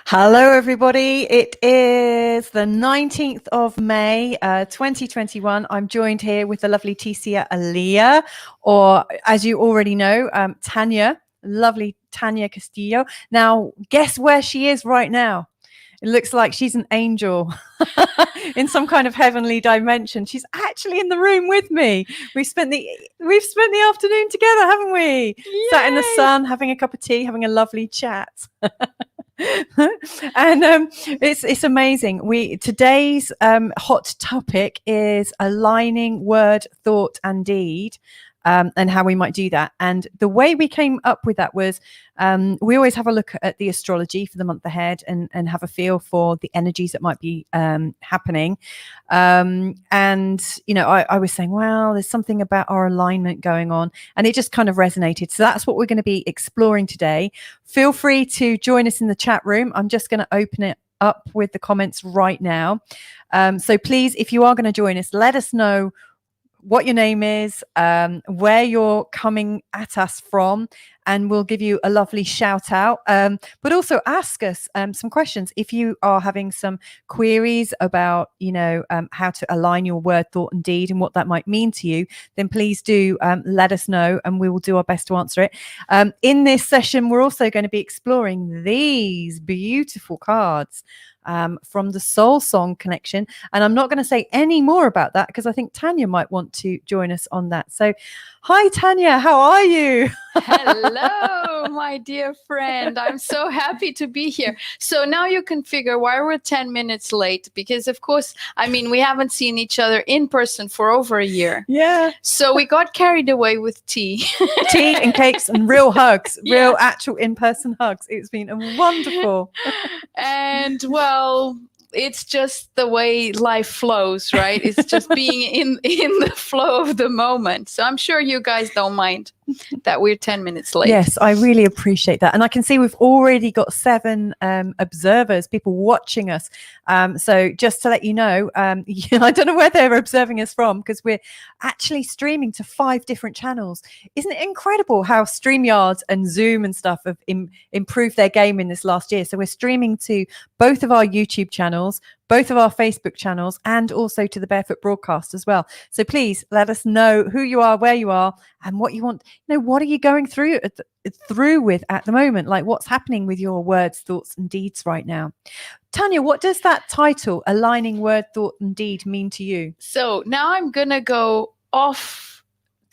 Hello, everybody. It is the 19th of May, 2021. I'm joined here with the lovely Tisia Aliyah, or as you already know, Tanya, lovely Tanya Castillo. Now, guess where she is right now? It looks like she's an angel in some kind of heavenly dimension. She's actually in the room with me. We've spent the afternoon together, haven't we? Yay! Sat in the sun, having a cup of tea, having a lovely chat. And it's amazing. Today's hot topic is aligning word, thought, and deed. And how we might do that. And the way we came up with that was we always have a look at the astrology for the month ahead and have a feel for the energies that might be happening. And, you know, I was saying, well, there's something about our alignment going on, and it just kind of resonated. So that's what we're going to be exploring today. Feel free to join us in the chat room. I'm just going to open it up with the comments right now. So please, if you are going to join us, let us know what your name is, where you're coming at us from, and we'll give you a lovely shout out. But also ask us some questions. If you are having some queries about, you know, how to align your word, thought, and deed and what that might mean to you, then please do let us know, and we will do our best to answer it. In this session, we're also going to be exploring these beautiful cards from the Soul Song Connection. And I'm not going to say any more about that because I think Tanya might want to join us on that. So hi, Tanya, how are you? Hello, my dear friend. I'm so happy to be here. So now you can figure why we're 10 minutes late, because of course, I mean, we haven't seen each other in person for over a year. Yeah. So we got carried away with tea. Tea and cakes and real hugs, Yeah. real actual in-person hugs. It's been wonderful. And well, it's just the way life flows, right? It's just being in the flow of the moment. So I'm sure you guys don't mind that we're 10 minutes late. Yes, I really appreciate that. And I can see we've already got 7 observers, people watching us. So just to let you know, I don't know where they're observing us from, because we're actually streaming to 5 different channels. Isn't it incredible how StreamYard and Zoom and stuff have improved their game in this last year? So we're streaming to both of our YouTube channels, both of our Facebook channels, and also to the Barefoot Broadcast as well. So please let us know who you are, where you are, and what you want. You know, what are you going through with at the moment? Like, what's happening with your words, thoughts, and deeds right now? Tanya, what does that title, Aligning Word, Thought, and Deed, mean to you? So now I'm going to go off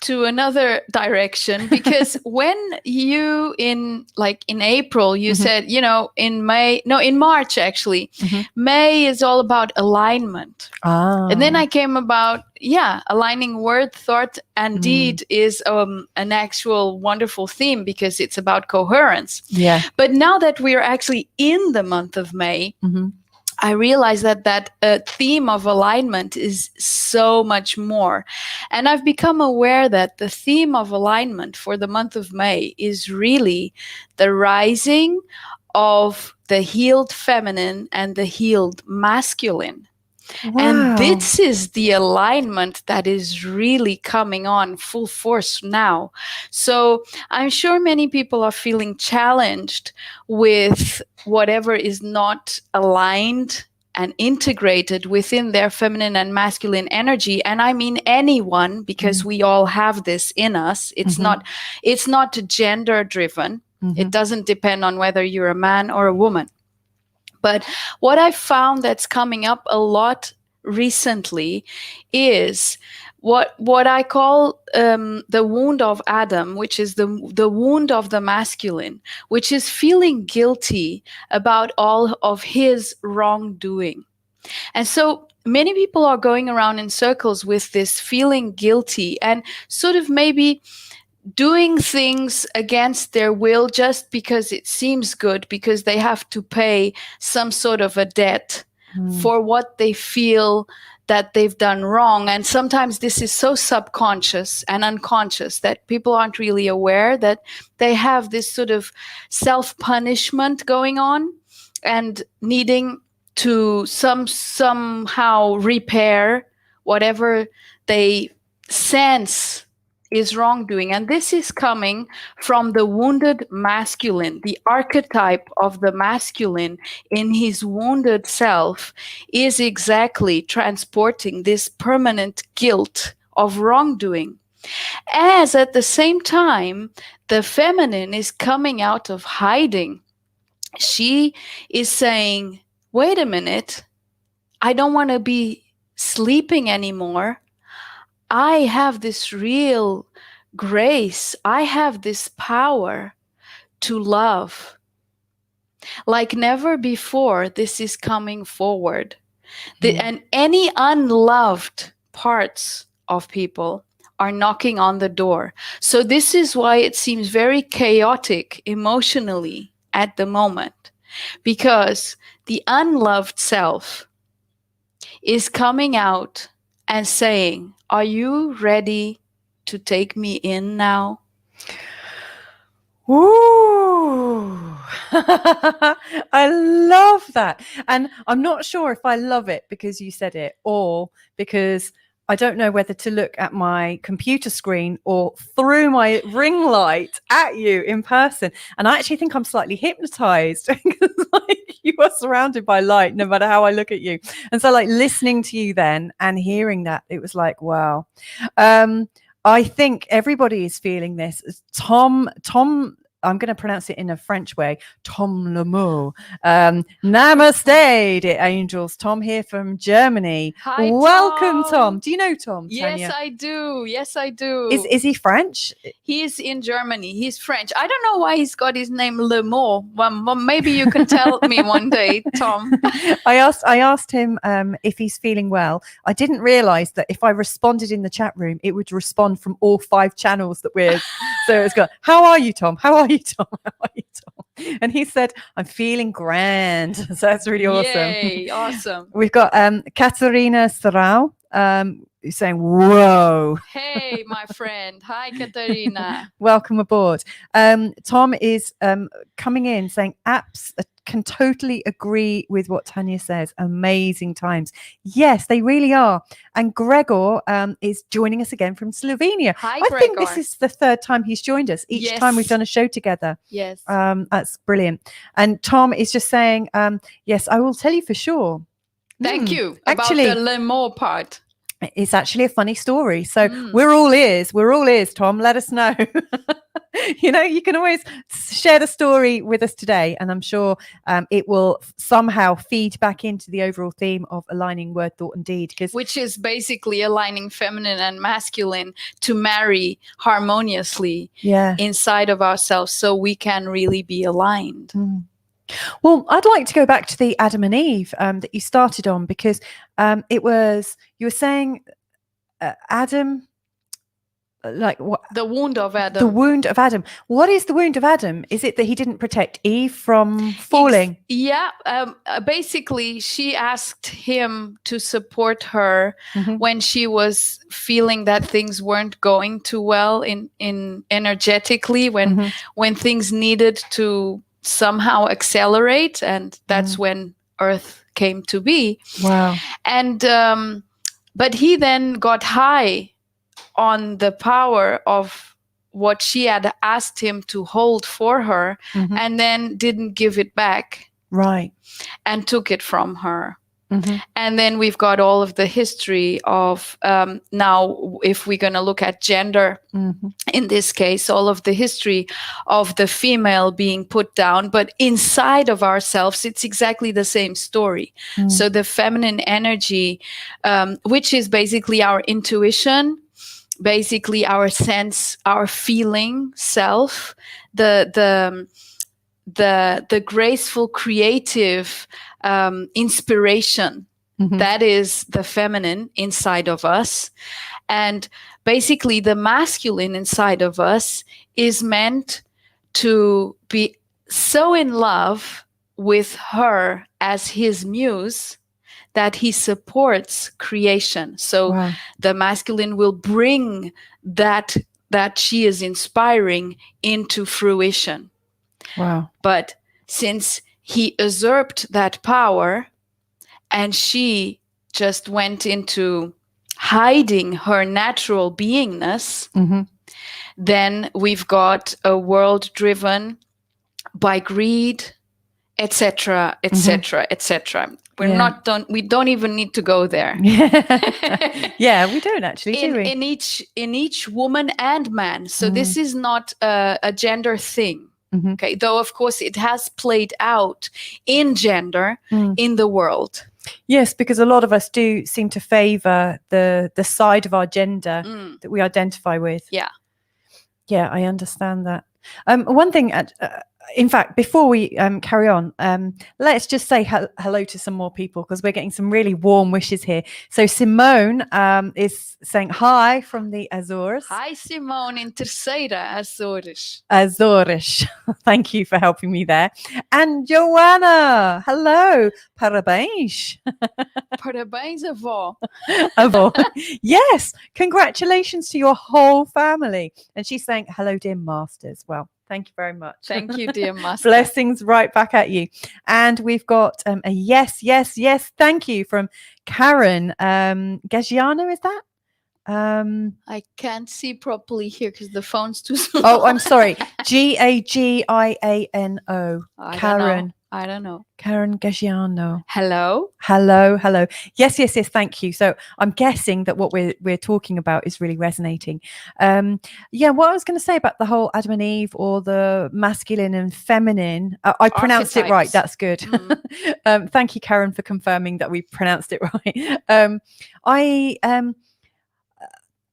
to another direction, because when you in April, you said, you know, in March, actually, May is all about alignment. And then I came about, aligning word, thought, and deed is an actual wonderful theme, because it's about coherence. Yeah. But now that we're actually in the month of May, I realize that theme of alignment is so much more. And I've become aware that the theme of alignment for the month of May is really the rising of the healed feminine and the healed masculine. Wow. And this is the alignment that is really coming on full force now. So I'm sure many people are feeling challenged with whatever is not aligned and integrated within their feminine and masculine energy. And I mean anyone, because we all have this in us. It's not gender driven. It doesn't depend on whether you're a man or a woman. But what I found that's coming up a lot recently is what I call the wound of Adam, which is the wound of the masculine, which is feeling guilty about all of his wrongdoing. And so many people are going around in circles with this feeling guilty and sort of maybe doing things against their will just because it seems good, because they have to pay some sort of a debt for what they feel that they've done wrong. And sometimes this is so subconscious and unconscious that people aren't really aware that they have this sort of self-punishment going on and needing to somehow repair whatever they sense is wrongdoing. And this is coming from the wounded masculine. The archetype of the masculine in his wounded self is exactly transporting this permanent guilt of wrongdoing. As at the same time, the feminine is coming out of hiding. She is saying, wait a minute, I don't want to be sleeping anymore. I have this real grace. I have this power to love. Like never before, this is coming forward. And any unloved parts of people are knocking on the door. So this is why it seems very chaotic emotionally at the moment, because the unloved self is coming out and saying, are you ready to take me in now? Ooh. I love that. And I'm not sure if I love it because you said it, or because I don't know whether to look at my computer screen or through my ring light at you in person. And I actually think I'm slightly hypnotized because like you are surrounded by light no matter how I look at you. And so like listening to you then and hearing that, it was like, wow. I think everybody is feeling this. Tom, I'm going to pronounce it in a French way. Tom Lemo. Namaste, dear angels. Tom here from Germany. Hi, welcome, Tom. Do you know Tom? Yes, Tanya? I do. Yes, I do. Is he French? He's in Germany. He's French. I don't know why he's got his name Lemo. Well, maybe you can tell me one day, Tom. I asked him if he's feeling well. I didn't realize that if I responded in the chat room, it would respond from all 5 channels that we're. So it's got, how are you, Tom? How are you, Tom? How are you, Tom? And he said, I'm feeling grand. So that's really awesome. Yay, awesome. We've got Katarina Sarau saying, whoa. Hey, my friend. Hi, Katarina. Welcome aboard. Tom is coming in saying, apps can totally agree with what Tanya says. Amazing times. Yes, they really are. And Gregor is joining us again from Slovenia. Hi, I Gregor. think this is the 3rd time he's joined us. Each time we've done a show together. Yes. That's brilliant. And Tom is just saying, yes, I will tell you for sure. Thank you. Actually, about the Lemo part. It's actually a funny story. So we're all ears. We're all ears, Tom. Let us know. You know, you can always share the story with us today. And I'm sure it will somehow feed back into the overall theme of aligning word, thought, and deed. Which is basically aligning feminine and masculine to marry harmoniously inside of ourselves so we can really be aligned. Well, I'd like to go back to the Adam and Eve that you started on, because it was, you were saying Adam, like what? The wound of Adam. The wound of Adam. What is the wound of Adam? Is it that he didn't protect Eve from falling? Basically, she asked him to support her when she was feeling that things weren't going too well in energetically, when things needed to somehow accelerate, and that's when Earth came to be. Wow. And but he then got high on the power of what she had asked him to hold for her, and then didn't give it back. Right. And took it from her. And then we've got all of the history of now, if we're going to look at gender, in this case, all of the history of the female being put down, but inside of ourselves, it's exactly the same story. So the feminine energy, which is basically our intuition, basically our sense, our feeling self, the graceful, creative inspiration, that is the feminine inside of us. And basically the masculine inside of us is meant to be so in love with her as his muse that he supports creation. So the masculine will bring that she is inspiring into fruition. Wow. But since he usurped that power and she just went into hiding her natural beingness, then we've got a world driven by greed, etc., etc., etc. We don't even need to go there. Yeah, we don't actually, do we? In each woman and man. So this is not a gender thing. Okay, though of course it has played out in gender in the world. Yes, because a lot of us do seem to favor the side of our gender that we identify with. Yeah, I understand that. One thing, in fact, before we carry on, let's just say hello to some more people, because we're getting some really warm wishes here. So Simone is saying hi from the Azores. Hi, Simone in Terceira, Azores. Azores. Thank you for helping me there. And Joanna, hello. Parabéns. Parabéns, avó. Avó. Yes, congratulations to your whole family. And she's saying, hello, dear masters. Well, thank you very much. Thank you, dear master. Blessings right back at you. And we've got a yes, thank you from Karen Gagiano, is that? I can't see properly here because the phone's too small. Oh, I'm sorry. Gagiano. Karen. I don't know. Karen Gagiano. Hello. Yes. Thank you. So I'm guessing that what we're talking about is really resonating. What I was going to say about the whole Adam and Eve, or the masculine and feminine. I pronounced it right. That's good. Thank you, Karen, for confirming that we pronounced it right.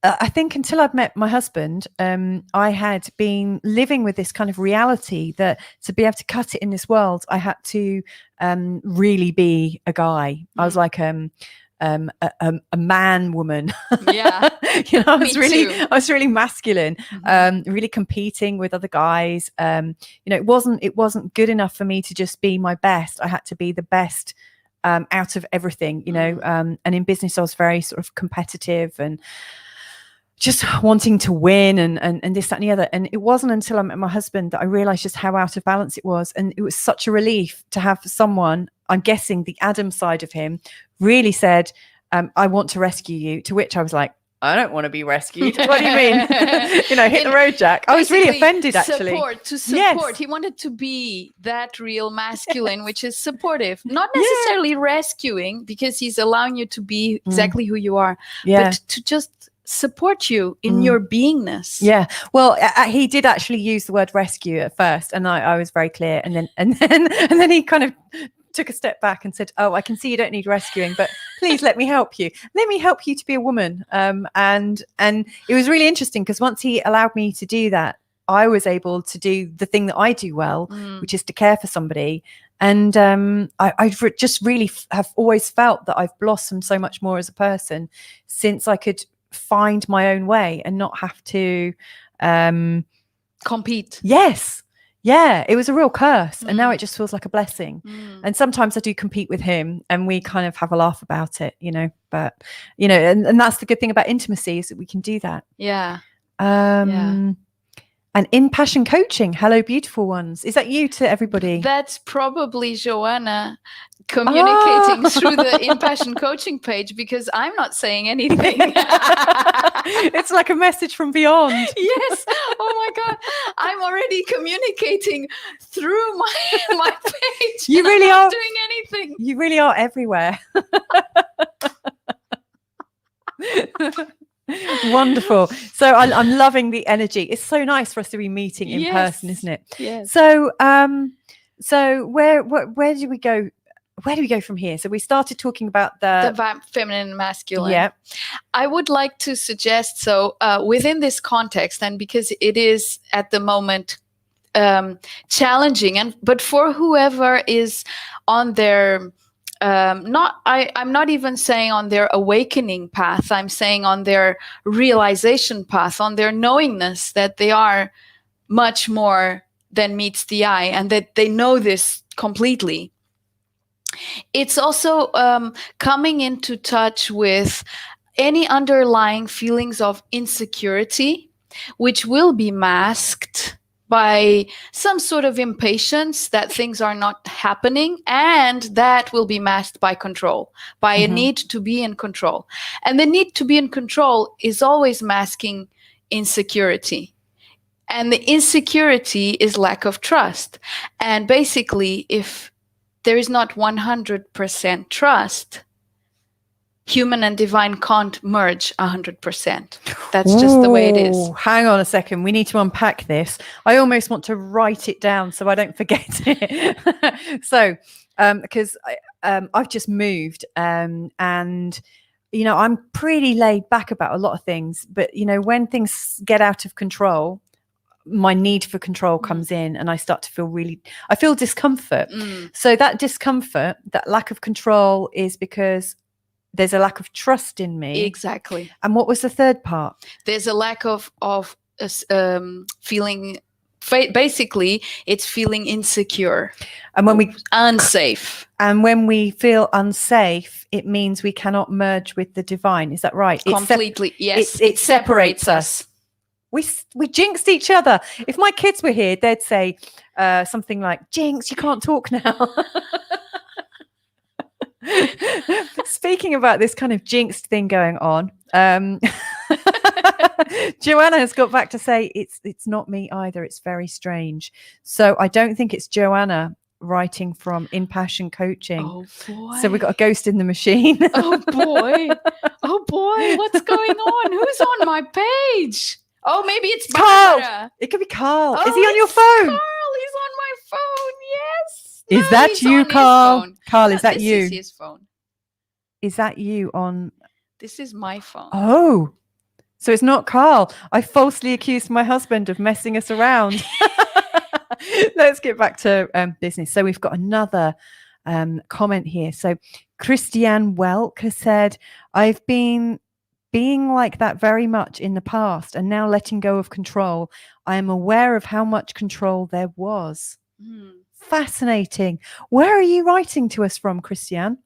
I think until I'd met my husband, I had been living with this kind of reality that to be able to cut it in this world, I had to really be a guy. I was like a man woman. Yeah. I was really masculine, really competing with other guys. It wasn't good enough for me to just be my best. I had to be the best out of everything, and in business I was very sort of competitive and just wanting to win and this, that, and the other. And it wasn't until I met my husband that I realized just how out of balance it was. And it was such a relief to have someone, I'm guessing the Adam side of him, really said, I want to rescue you. To which I was like, I don't want to be rescued. What do you mean? Hit the road, Jack. I was really offended, actually. Support. Yes. He wanted to be that real masculine, which is supportive. Not necessarily rescuing, because he's allowing you to be exactly who you are. But to just support you in your beingness. Yeah. Well, he did actually use the word rescue at first, and I was very clear. And then he kind of took a step back and said, "Oh, I can see you don't need rescuing, but please let me help you. Let me help you to be a woman." And it was really interesting, because once he allowed me to do that, I was able to do the thing that I do well, which is to care for somebody. And I just really have always felt that I've blossomed so much more as a person since I could find my own way and not have to compete. Yes. Yeah, it was a real curse, and now it just feels like a blessing. And sometimes I do compete with him, and we kind of have a laugh about it, but and that's the good thing about intimacy, is that we can do that. And in passion coaching, hello, beautiful ones. Is that you to everybody? That's probably Joanna communicating through the in passion coaching page, because I'm not saying anything. It's like a message from beyond. Yes. Oh my God. I'm already communicating through my page. You really I'm are not doing anything. You really are everywhere. Wonderful. So I'm loving the energy. It's so nice for us to be meeting in person, isn't it? Yes. So where do we go? Where do we go from here? So we started talking about the feminine and masculine. Yeah. I would like to suggest, within this context, and because it is at the moment challenging, but for whoever is on their I'm not even saying on their awakening path, I'm saying on their realization path, on their knowingness that they are much more than meets the eye, and that they know this completely. It's also coming into touch with any underlying feelings of insecurity, which will be masked by some sort of impatience that things are not happening, and that will be masked by control, by a need to be in control. And the need to be in control is always masking insecurity. And the insecurity is lack of trust. And basically, if there is not 100% trust, human and divine can't merge 100%. That's just the way it is. Hang on a second. We need to unpack this. I almost want to write it down so I don't forget it. So, because I've just moved, and I'm pretty laid back about a lot of things. But when things get out of control, my need for control comes in, and I start to feel I feel discomfort. So that discomfort, that lack of control, is because there's a lack of trust in me. Exactly. And what was the third part? There's a lack of feeling. Basically, it's feeling insecure, and when unsafe. And when we feel unsafe, it means we cannot merge with the divine. Is that right? Completely. Yes. It separates us. We jinxed each other. If my kids were here, they'd say something like, "Jinx, you can't talk now." Speaking about this kind of jinxed thing going on, Joanna has got back to say it's not me either. It's very strange. So I don't think it's Joanna writing from In Passion Coaching. Oh boy! So we've got a ghost in the machine. Oh boy! Oh boy! What's going on? Who's on my page? Oh, maybe it's Barbara. Carl. It could be Carl. Oh, is he on your phone? Carl, he's on my phone. Yes. Is that you, Carl? Carl, is that you? This is his phone. Is that you on? This is my phone. Oh, so it's not Carl. I falsely accused my husband of messing us around. Let's get back to business. So we've got another comment here. So Christiane Welk has said, I've been being like that very much in the past, and now letting go of control. I am aware of how much control there was. Fascinating. Where are you writing to us from, Christiane?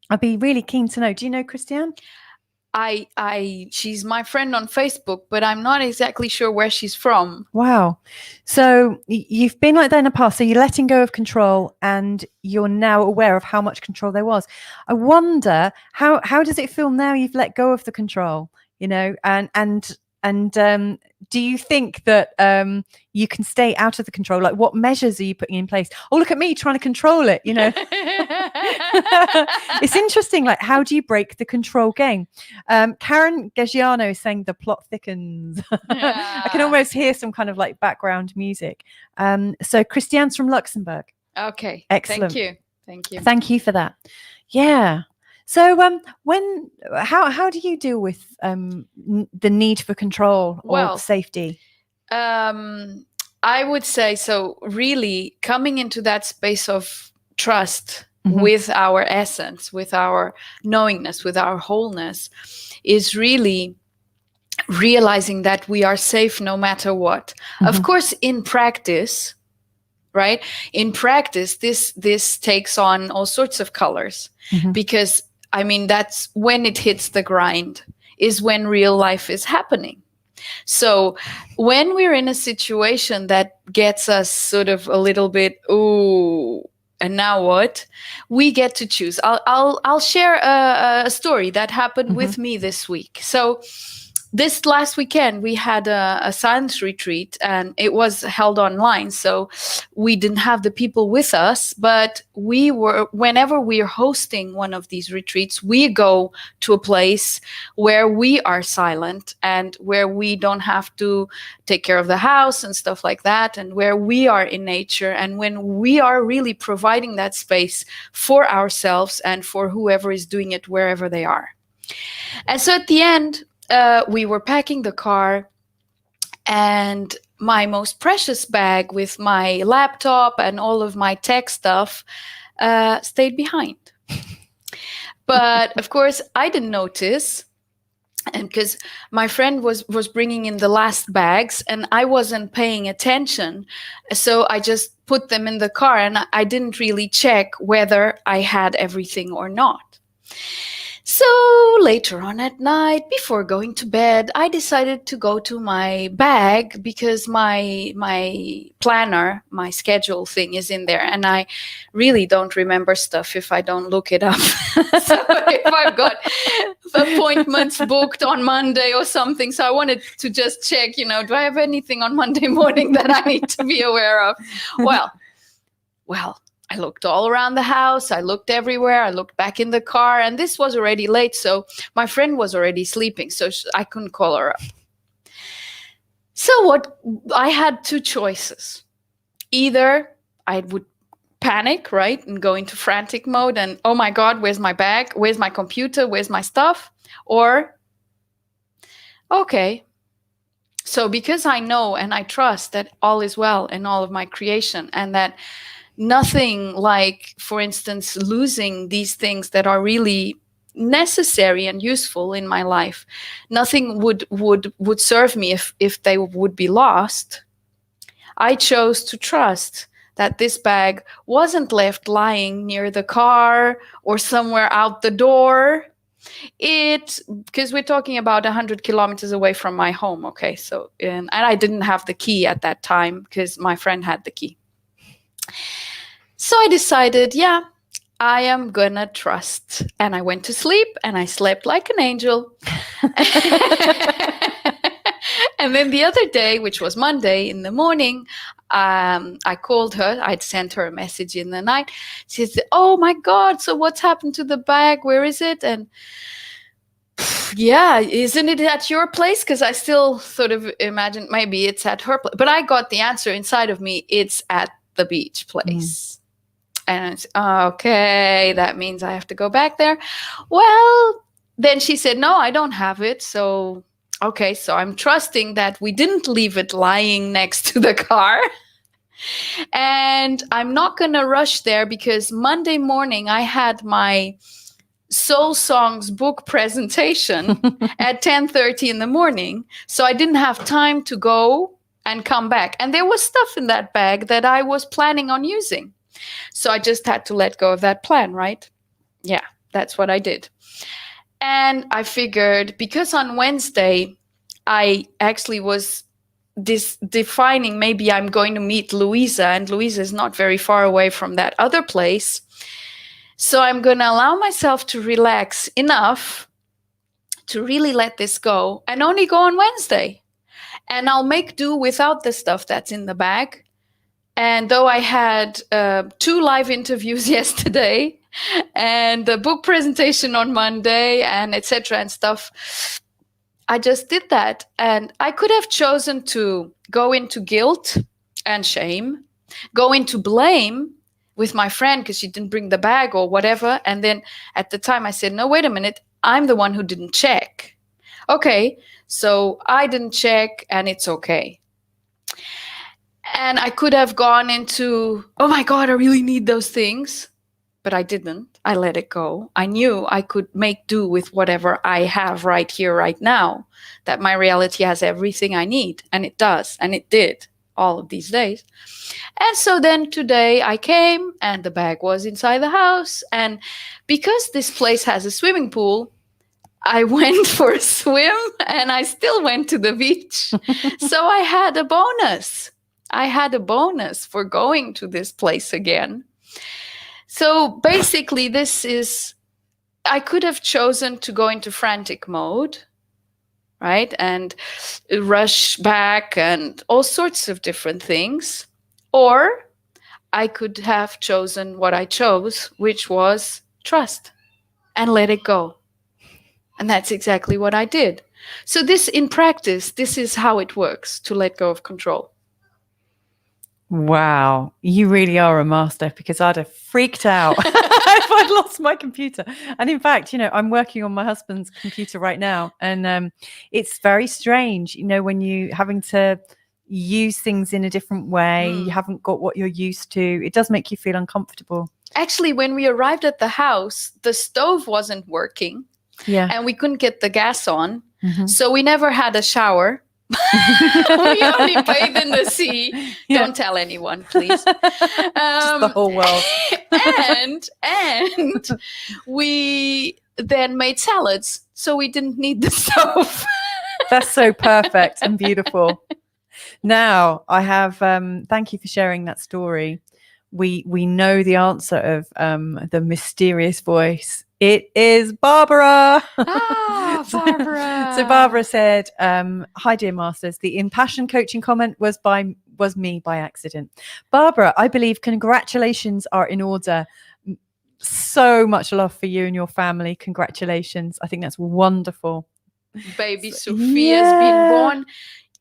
I'd be really keen to know. Do you know Christiane? She's my friend on Facebook, but I'm not exactly sure where she's from. Wow. So you've been like that in the past. So you're letting go of control, and you're now aware of how much control there was. I wonder how does it feel now you've let go of the control? And do you think that you can stay out of the control? Like, what measures are you putting in place? Oh, look at me trying to control it, It's interesting, like, how do you break the control game? Karen Gagiano is saying the plot thickens. Yeah. I can almost hear some kind of like background music. So Christiane's from Luxembourg. Okay. Excellent. Thank you. Thank you for that. Yeah. So how do you deal with the need for control or safety? I would say, so really coming into that space of trust with our essence, with our knowingness, with our wholeness, is really realizing that we are safe no matter what. Of course, in practice, right? In practice, this takes on all sorts of colors, because I mean, that's when it hits the grind, is when real life is happening. So when we're in a situation that gets us sort of a little bit, ooh, and now what? We get to choose. I'll share a story that happened with me this week. So this last weekend, we had a science retreat, and it was held online. So we didn't have the people with us, but whenever we are hosting one of these retreats, we go to a place where we are silent and where we don't have to take care of the house and stuff like that, and where we are in nature, and when we are really providing that space for ourselves and for whoever is doing it wherever they are. And so at the end, we were packing the car, and my most precious bag with my laptop and all of my tech stuff stayed behind. But of course, I didn't notice, and because my friend was bringing in the last bags, and I wasn't paying attention, so I just put them in the car, and I didn't really check whether I had everything or not. So later on at night, before going to bed, I decided to go to my bag because my planner, my schedule thing is in there, and I really don't remember stuff if I don't look it up. So if I've got appointments booked on Monday or something, so I wanted to just check, do I have anything on Monday morning that I need to be aware of? Well, I looked all around the house. I looked everywhere. I looked back in the car, and this was already late. So my friend was already sleeping, so I couldn't call her up. So I had two choices. Either I would panic, right, and go into frantic mode and, oh my God, where's my bag? Where's my computer? Where's my stuff? Or, okay. So because I know and I trust that all is well in all of my creation, and that nothing like, for instance, losing these things that are really necessary and useful in my life, nothing would serve me if they would be lost. I chose to trust that this bag wasn't left lying near the car or somewhere out the door. Because we're talking about 100 kilometers away from my home, okay? So, and I didn't have the key at that time because my friend had the key. So I decided, yeah, I am gonna trust. And I went to sleep and I slept like an angel. And then the other day, which was Monday in the morning, I called her. I'd sent her a message in the night. She said, oh my God, so what's happened to the bag? Where is it? And yeah, isn't it at your place? Because I still sort of imagined maybe it's at her place. But I got the answer inside of me. It's at the beach place. And okay, that means I have to go back there. Well, then she said, no, I don't have it. So, okay, so I'm trusting that we didn't leave it lying next to the car. And I'm not going to rush there because Monday morning I had my Soul Songs book presentation at 10:30 in the morning. So I didn't have time to go and come back. And there was stuff in that bag that I was planning on using. So I just had to let go of that plan, right? Yeah, that's what I did. And I figured because on Wednesday, I actually was defining maybe I'm going to meet Louisa, and Louisa is not very far away from that other place. So I'm going to allow myself to relax enough to really let this go and only go on Wednesday. And I'll make do without the stuff that's in the bag. And though I had 2 live interviews yesterday and a book presentation on Monday and etc. and stuff, I just did that. And I could have chosen to go into guilt and shame, go into blame with my friend because she didn't bring the bag or whatever. And then at the time I said, no, wait a minute, I'm the one who didn't check. Okay, so I didn't check and it's okay. And I could have gone into, oh my God, I really need those things. But I didn't. I let it go. I knew I could make do with whatever I have right here, right now. That my reality has everything I need. And it does. And it did all of these days. And so then today I came and the bag was inside the house. And because this place has a swimming pool, I went for a swim and I still went to the beach. So I had a bonus. I had a bonus for going to this place again. So basically I could have chosen to go into frantic mode, right? And rush back and all sorts of different things. Or I could have chosen what I chose, which was trust and let it go. And that's exactly what I did. So this, in practice, this is how it works to let go of control. Wow, you really are a master, because I'd have freaked out if I'd lost my computer. And in fact, I'm working on my husband's computer right now, and it's very strange, when you having to use things in a different way, you haven't got what you're used to. It does make you feel uncomfortable. Actually, when we arrived at the house, the stove wasn't working. Yeah. And we couldn't get the gas on. Mm-hmm. So we never had a shower. We only bathed in the sea. Yeah. Don't tell anyone, please. Just the whole world. and we then made salads, so we didn't need the stove. That's so perfect and beautiful. Now I have, thank you for sharing that story. We know the answer of the mysterious voice. It is Barbara. Ah, Barbara. So Barbara said, hi, dear masters. The impassioned coaching comment was me by accident. Barbara, I believe congratulations are in order. So much love for you and your family. Congratulations. I think that's wonderful. Baby Sophia's been born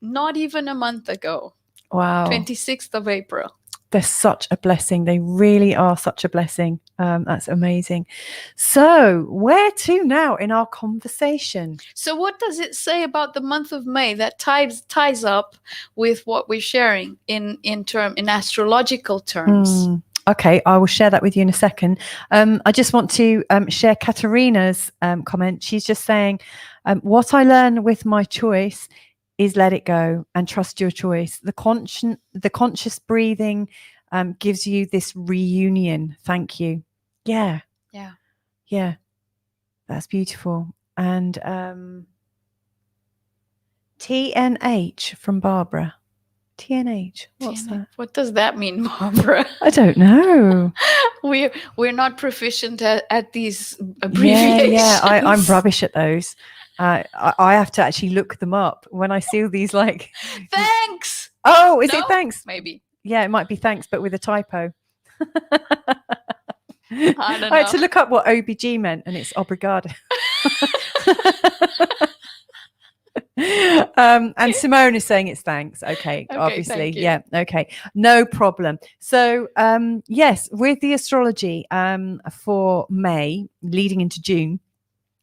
not even a month ago. Wow. 26th of April. They're such a blessing. They really are such a blessing. That's amazing. So where to now in our conversation? So what does it say about the month of May that ties up with what we're sharing in astrological terms? Okay, I will share that with you in a second. I just want to share Katerina's comment. She's just saying, what I learn with my choice is let it go and trust your choice. The conscious breathing gives you this reunion. Thank you. Yeah. That's beautiful. And TNH from Barbara. TNH. What's that? What does that mean, Barbara? I don't know. We're not proficient at these abbreviations. Yeah. I'm rubbish at those. I have to actually look them up when I see all these like thanks. Oh, is it thanks? Maybe. Yeah, it might be thanks, but with a typo. I don't know. I had to look up what OBG meant, and it's obrigado. And Simone is saying it's thanks. Okay, obviously. Yeah, okay. No problem. So yes, with the astrology for May leading into June,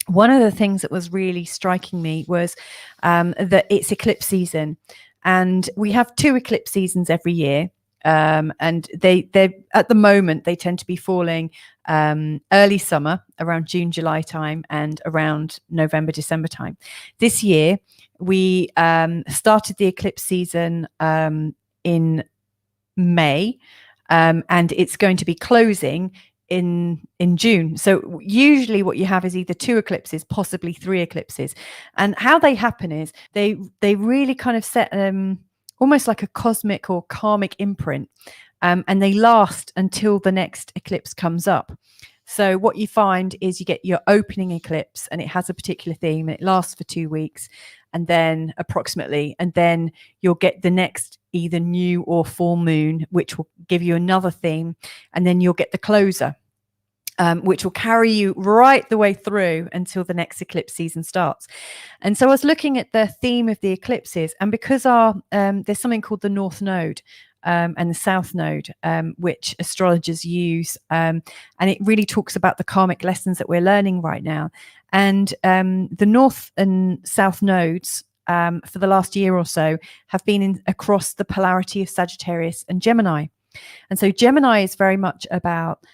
one of the things that was really striking me was that it's eclipse season, and we have 2 eclipse seasons every year. And they at the moment they tend to be falling early summer around June, July time, and around November, December time. This year we started the eclipse season in May, and it's going to be closing in June. So usually what you have is either 2 eclipses, possibly 3 eclipses. And how they happen is they really kind of set almost like a cosmic or karmic imprint, and they last until the next eclipse comes up. So what you find is you get your opening eclipse, and it has a particular theme, and it lasts for 2 weeks, and then you'll get the next either new or full moon, which will give you another theme, and then you'll get the closer, which will carry you right the way through until the next eclipse season starts. And so I was looking at the theme of the eclipses, and because there's something called the North Node and the South Node, which astrologers use, and it really talks about the karmic lessons that we're learning right now. And the North and South Nodes for the last year or so have been across the polarity of Sagittarius and Gemini. And so Gemini is very much about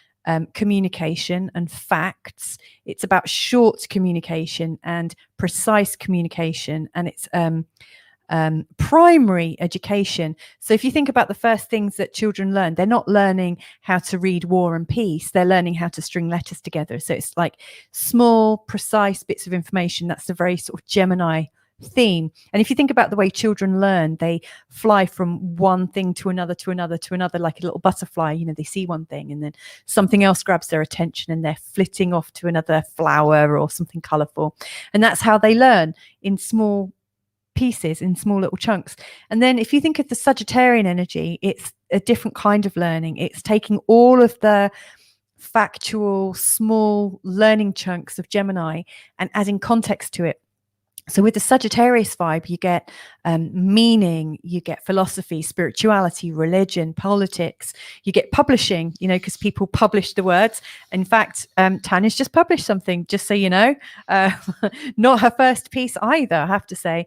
communication and facts. It's about short communication and precise communication, and it's primary education. So if you think about the first things that children learn, they're not learning how to read War and Peace, they're learning how to string letters together. So it's like small, precise bits of information. That's the very sort of Gemini theme. And if you think about the way children learn, they fly from one thing to another, like a little butterfly. You know, they see one thing and then something else grabs their attention and they're flitting off to another flower or something colorful. And that's how they learn, in small pieces, in small little chunks. And then if you think of the Sagittarian energy, it's a different kind of learning. It's taking all of the factual, small learning chunks of Gemini and adding context to it. So with the Sagittarius vibe, you get meaning, you get philosophy, spirituality, religion, politics, you get publishing, you know, because people publish the words. In fact, Tanya's just published something, just so you know, not her first piece either, I have to say.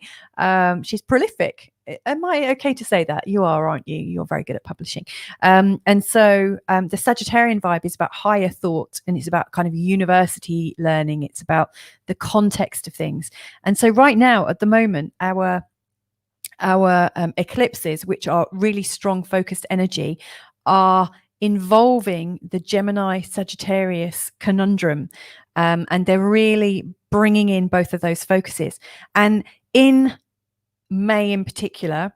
She's prolific. Am I okay to say that? You are, aren't you? You're very good at publishing. And so the Sagittarian vibe is about higher thought, and it's about kind of university learning. It's about the context of things. And so right now, at the moment, our eclipses, which are really strong focused energy, are involving the Gemini Sagittarius conundrum. And they're really bringing in both of those focuses. And in May in particular,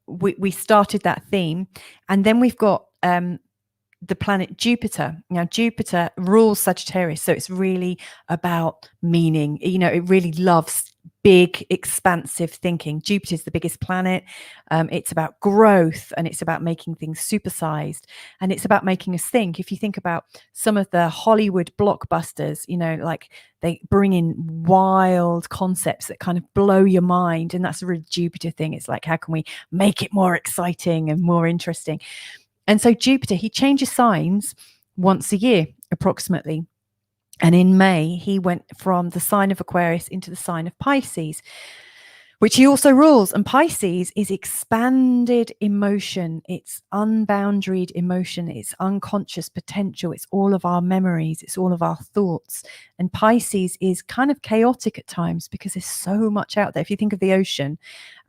we started that theme, and then we've got the planet Jupiter. Now, Jupiter rules Sagittarius, so it's really about meaning. It really loves big, expansive thinking. Jupiter's the biggest planet. It's about growth, and it's about making things supersized, and it's about making us think. If you think about some of the Hollywood blockbusters, like they bring in wild concepts that kind of blow your mind, and that's a really Jupiter thing. It's like, how can we make it more exciting and more interesting? And so Jupiter, he changes signs once a year, approximately. And in May, he went from the sign of Aquarius into the sign of Pisces, which he also rules. And Pisces is expanded emotion. It's unboundaried emotion. It's unconscious potential. It's all of our memories. It's all of our thoughts. And Pisces is kind of chaotic at times because there's so much out there. If you think of the ocean,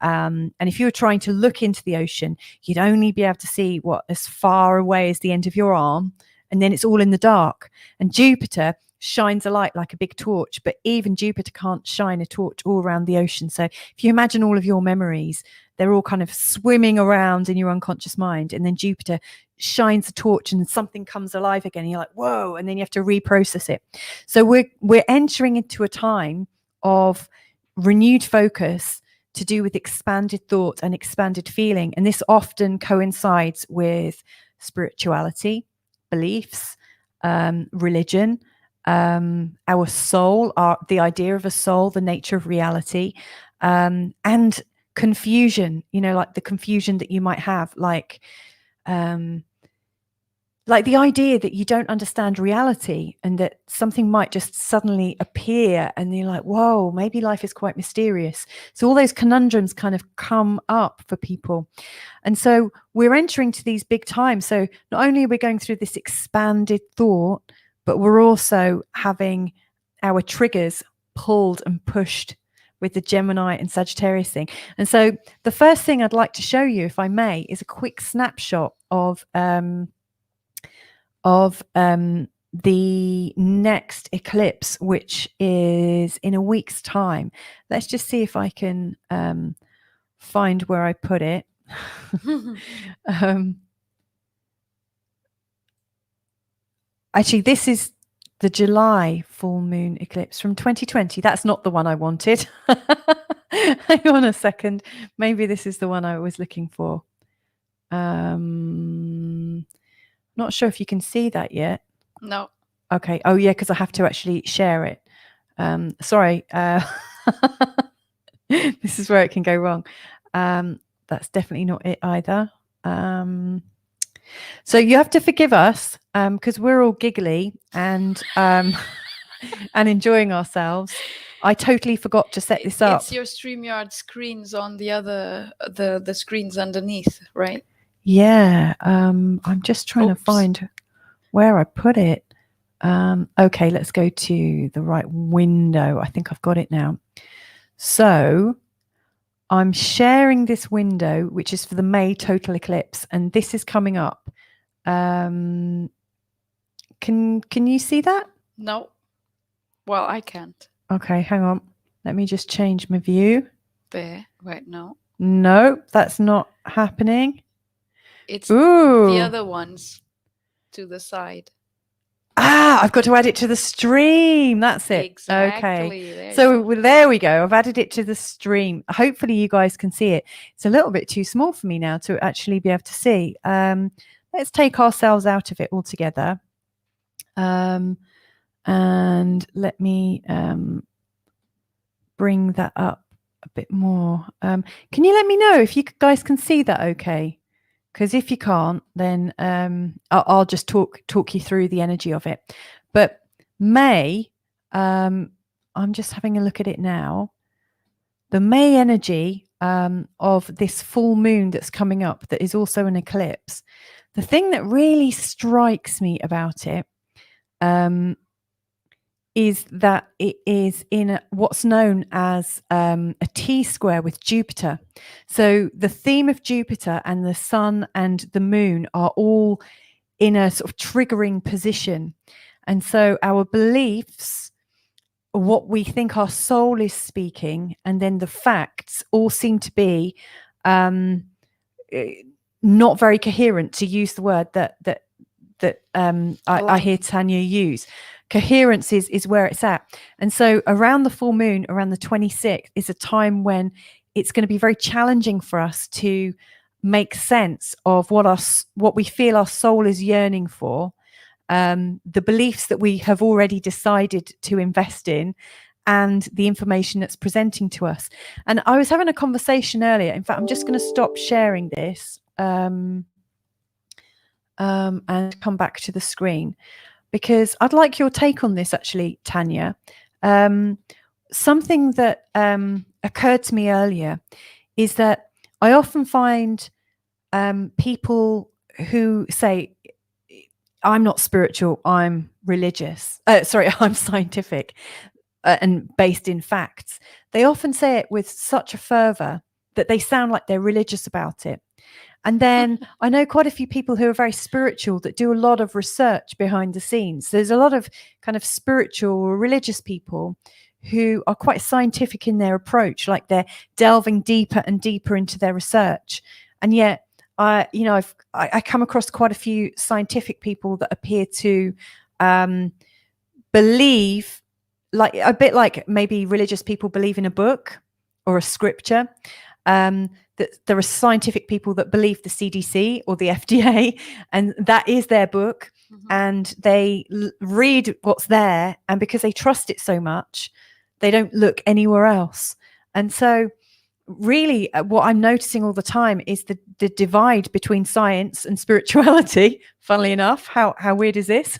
and if you were trying to look into the ocean, you'd only be able to see what as far away as the end of your arm, and then it's all in the dark. And Jupiter shines a light like a big torch, but even Jupiter can't shine a torch all around the ocean. So if you imagine all of your memories, they're all kind of swimming around in your unconscious mind, and then Jupiter shines a torch and something comes alive again, and you're like, whoa, and then you have to reprocess it. So we're entering into a time of renewed focus to do with expanded thought and expanded feeling, and this often coincides with spirituality, beliefs, religion, our soul, the idea of a soul, the nature of reality, and confusion, like the confusion that you might have, like the idea that you don't understand reality and that something might just suddenly appear and you're like, whoa, maybe life is quite mysterious. So all those conundrums kind of come up for people. And so we're entering to these big times. So not only are we going through this expanded thought, but we're also having our triggers pulled and pushed with the Gemini and Sagittarius thing. And so the first thing I'd like to show you, if I may, is a quick snapshot of the next eclipse, which is in a week's time. Let's just see if I can find where I put it. Actually, this is the July full moon eclipse from 2020. That's not the one I wanted. Hang on a second. Maybe this is the one I was looking for. Not sure if you can see that yet. No. Okay. Oh, yeah, because I have to actually share it. Sorry. This is where it can go wrong. That's definitely not it either. So you have to forgive us because we're all giggly and and enjoying ourselves. I totally forgot to set this up. It's your StreamYard screens on the other the screens underneath, right? Yeah. I'm just trying to find where I put it. Okay, let's go to the right window. I think I've got it now. So I'm sharing this window, which is for the May total eclipse, and this is coming up. Can you see that? No. Well, I can't. Okay, hang on. Let me just change my view. There. Wait, no. No, that's not happening. It's the other ones to the side. I've got to add it to the stream. That's it. Exactly. Okay. So there we go. I've added it to the stream. Hopefully you guys can see it. It's a little bit too small for me now to actually be able to see. Let's take ourselves out of it altogether. And let me bring that up a bit more. Can you let me know if you guys can see that okay? Because if you can't, then I'll just talk you through the energy of it. But May, I'm just having a look at it now. The May energy of this full moon that's coming up, that is also an eclipse. The thing that really strikes me about it is that it is in what's known as a T-square with Jupiter. So the theme of Jupiter and the sun and the moon are all in a sort of triggering position. And so our beliefs, what we think our soul is speaking, and then the facts all seem to be not very coherent, to use the word that I hear Tanya use. Coherence is where it's at. And so around the full moon, around the 26th, is a time when it's going to be very challenging for us to make sense of what we feel our soul is yearning for, the beliefs that we have already decided to invest in, and the information that's presenting to us. And I was having a conversation earlier. In fact, I'm just going to stop sharing this and come back to the screen, because I'd like your take on this, actually, Tanya. Something that occurred to me earlier is that I often find people who say, I'm not spiritual, I'm religious. I'm scientific and based in facts. They often say it with such a fervor that they sound like they're religious about it. And then I know quite a few people who are very spiritual that do a lot of research behind the scenes. There's a lot of kind of spiritual or religious people who are quite scientific in their approach, like they're delving deeper and deeper into their research. And yet, I come across quite a few scientific people that appear to believe, like a bit like maybe religious people believe in a book or a scripture. That there are scientific people that believe the CDC or the FDA, and that is their book. Mm-hmm. And they read what's there, and because they trust it so much, they don't look anywhere else. And so really what I'm noticing all the time is the divide between science and spirituality, funnily enough, how weird is this,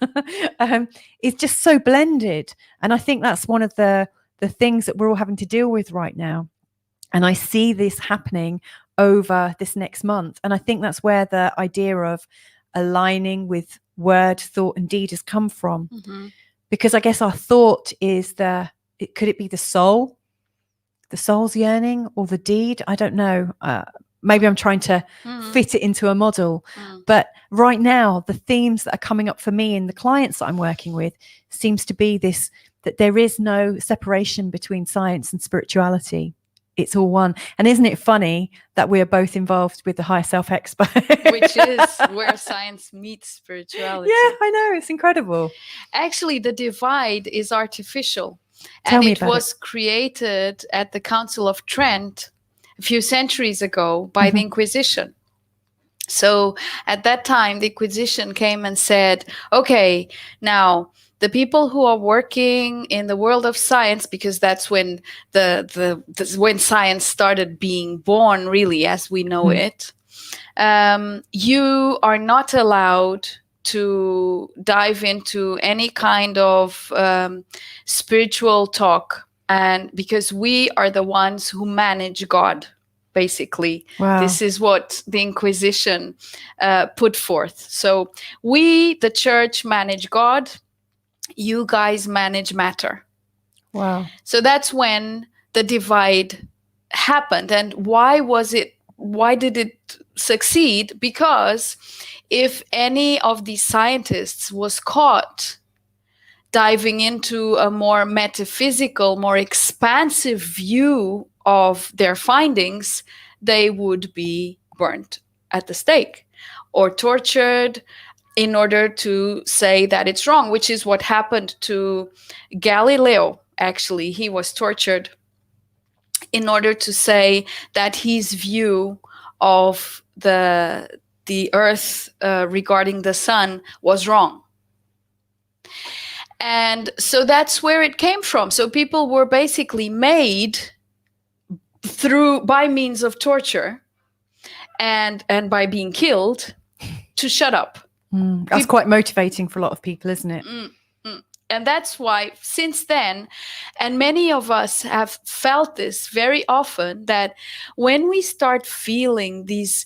is just so blended. And I think that's one of the things that we're all having to deal with right now. And I see this happening over this next month. And I think that's where the idea of aligning with word, thought, and deed has come from. Mm-hmm. Because I guess our thought is could it be the soul's yearning, or the deed? I don't know. Maybe I'm trying to fit it into a model. But right now, the themes that are coming up for me and the clients that I'm working with seems to be this, that there is no separation between science and spirituality. It's all one. And isn't it funny that we are both involved with the Higher Self Expert? Which is where science meets spirituality. Yeah, I know. It's incredible. Actually, the divide is artificial. Tell me and it was created at the Council of Trent a few centuries ago by the Inquisition. So at that time, the Inquisition came and said, okay, now the people who are working in the world of science, because that's when when science started being born, really, as we know it, you are not allowed to dive into any kind of spiritual talk, and because we are the ones who manage God, basically. Wow. This is what the Inquisition put forth. So we, the church, manage God. You guys manage matter. Wow. So that's when the divide happened. And why did it succeed? Because if any of these scientists was caught diving into a more metaphysical, more expansive view of their findings, they would be burnt at the stake or tortured in order to say that it's wrong, which is what happened to Galileo. Actually, he was tortured in order to say that his view of the earth regarding the sun was wrong. And so that's where it came from. So people were basically made by means of torture and by being killed to shut up. That's quite motivating for a lot of people, isn't it? And that's why since then, and many of us have felt this very often, that when we start feeling this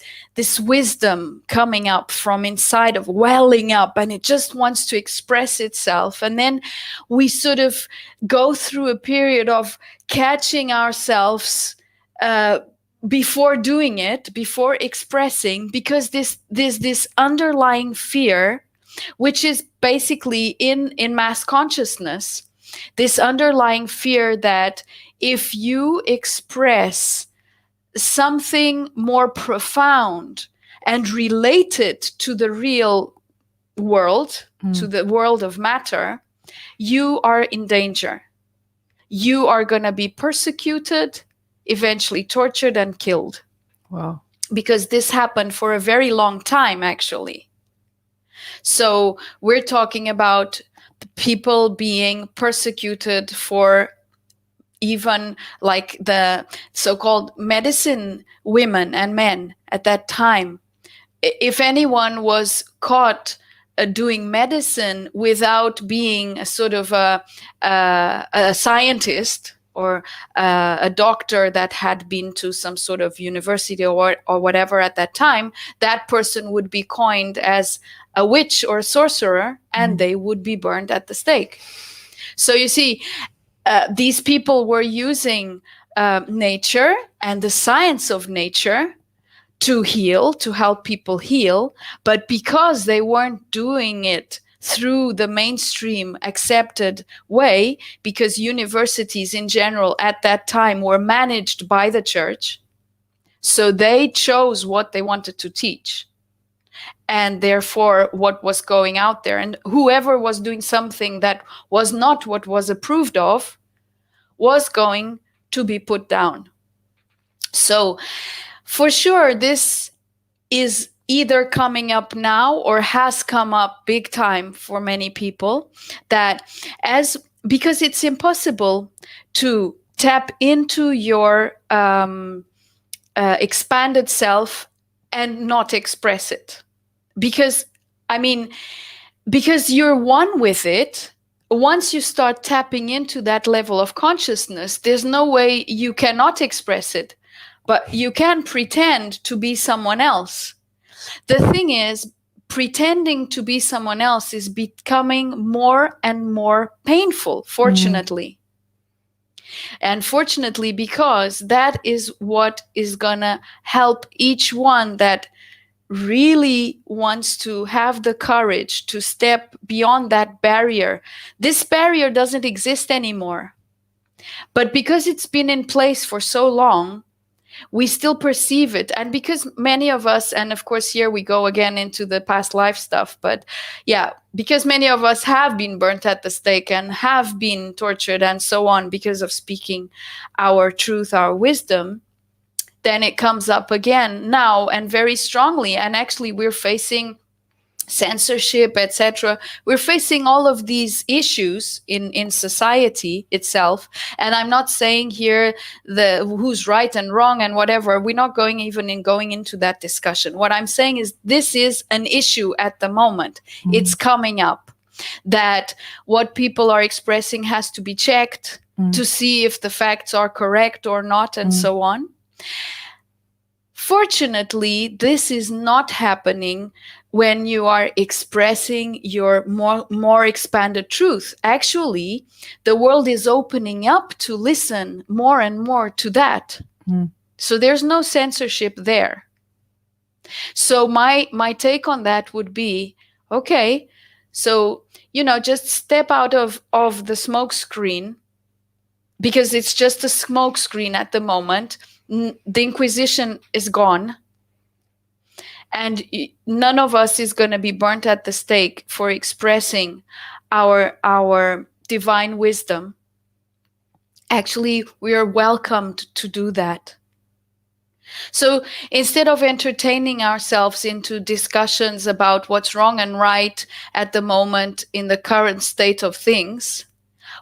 wisdom coming up from inside, of welling up, and it just wants to express itself, and then we sort of go through a period of catching ourselves before doing it, before expressing, because this underlying fear which is basically in mass consciousness, this underlying fear that if you express something more profound and related to the real world, to the world of matter, you are in danger. You are going to be persecuted, eventually tortured and killed. Wow. Because this happened for a very long time, actually. So we're talking about people being persecuted for even like the so-called medicine women and men at that time. If anyone was caught doing medicine without being a sort of a scientist or a doctor that had been to some sort of university or whatever at that time, that person would be coined as a witch or a sorcerer, and they would be burned at the stake. So you see, these people were using nature and the science of nature to heal, to help people heal, but because they weren't doing it through the mainstream accepted way, because universities in general at that time were managed by the church, so they chose what they wanted to teach, and therefore what was going out there, and whoever was doing something that was not what was approved of was going to be put down. So for sure, this is either coming up now or has come up big time for many people, that because it's impossible to tap into your expanded self and not express it. Because you're one with it. Once you start tapping into that level of consciousness, there's no way you cannot express it, but you can pretend to be someone else. The thing is, pretending to be someone else is becoming more and more painful, fortunately. And fortunately, because that is what is gonna help each one that really wants to have the courage to step beyond that barrier. This barrier doesn't exist anymore. But because it's been in place for so long, we still perceive it. And because many of us, and of course here we go again into the past life stuff, but yeah, because many of us have been burnt at the stake and have been tortured and so on because of speaking our truth, our wisdom, then it comes up again now and very strongly. And actually we're facing censorship, etc. We're facing all of these issues in society itself. And I'm not saying here who's right and wrong and whatever. We're not going into that discussion. What I'm saying is this is an issue at the moment. It's coming up, that what people are expressing has to be checked to see if the facts are correct or not, and so on. Fortunately, this is not happening when you are expressing your more expanded truth. Actually, the world is opening up to listen more and more to that. So there's no censorship there. So my take on that would be, okay, so, just step out of the smoke screen, because it's just a smoke screen at the moment. The Inquisition is gone. And none of us is going to be burnt at the stake for expressing our divine wisdom. Actually, we are welcomed to do that. So instead of entertaining ourselves into discussions about what's wrong and right at the moment in the current state of things,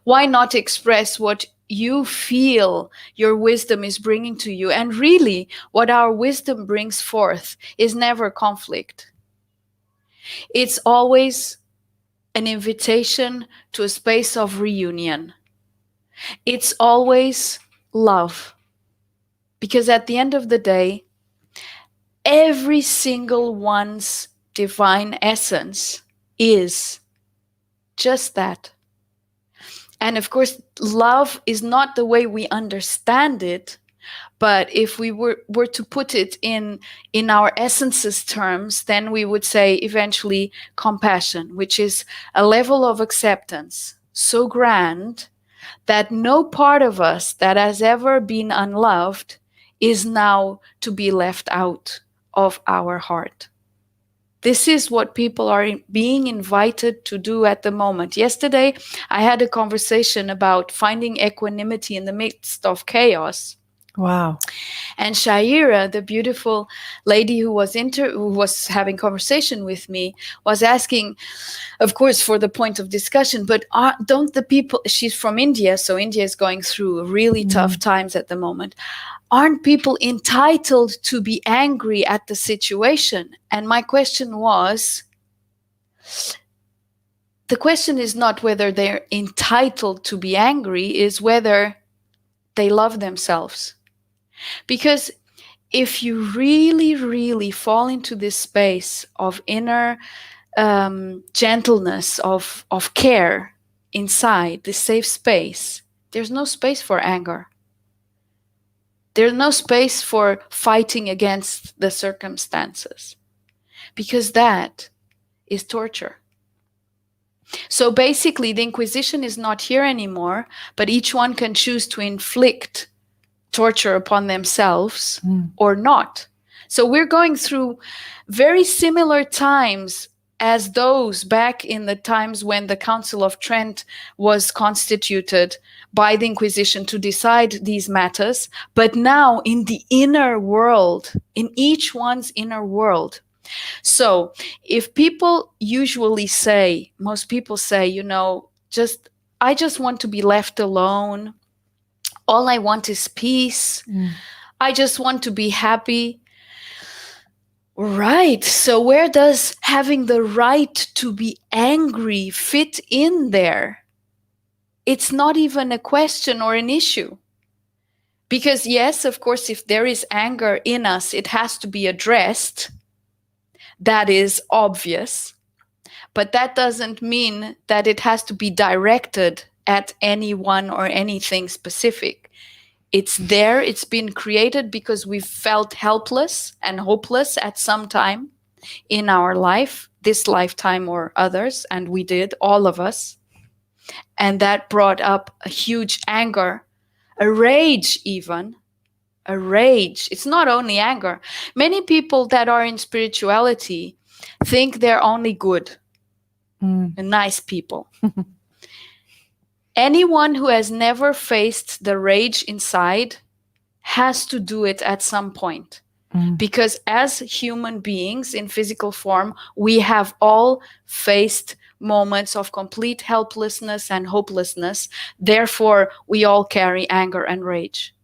why not express what you feel your wisdom is bringing to you? And really, what our wisdom brings forth is never conflict. It's always an invitation to a space of reunion. It's always love. Because at the end of the day, every single one's divine essence is just that. And of course, love is not the way we understand it, But if we were to put it in our essences terms, then we would say eventually compassion, which is a level of acceptance so grand that no part of us that has ever been unloved is now to be left out of our heart. This is what people are being invited to do at the moment. Yesterday, I had a conversation about finding equanimity in the midst of chaos. Wow. And Shaira, the beautiful lady who was having conversation with me, was asking, of course, for the point of discussion, but don't the people, she's from India, so India is going through really tough times at the moment. Aren't people entitled to be angry at the situation? And my question was, the question is not whether they're entitled to be angry, is whether they love themselves. Because if you really, really fall into this space of inner gentleness, of care inside, this safe space, there's no space for anger. There's no space for fighting against the circumstances, because that is torture. So basically, the Inquisition is not here anymore, but each one can choose to inflict torture upon themselves or not. So we're going through very similar times as those back in the times when the Council of Trent was constituted by the Inquisition to decide these matters, but now in the inner world, in each one's inner world. So if people usually say, most people say, I just want to be left alone. All I want is peace. I just want to be happy. Right. So where does having the right to be angry fit in there? It's not even a question or an issue. Because yes, of course, if there is anger in us, it has to be addressed. That is obvious. But that doesn't mean that it has to be directed at anyone or anything specific. It's there, it's been created because we've felt helpless and hopeless at some time in our life, this lifetime or others, and we did, all of us. And that brought up a huge anger, a rage even, a rage. It's not only anger. Many people that are in spirituality think they're only good and nice people. Anyone who has never faced the rage inside has to do it at some point. Because as human beings in physical form, we have all faced moments of complete helplessness and hopelessness. Therefore, we all carry anger and rage.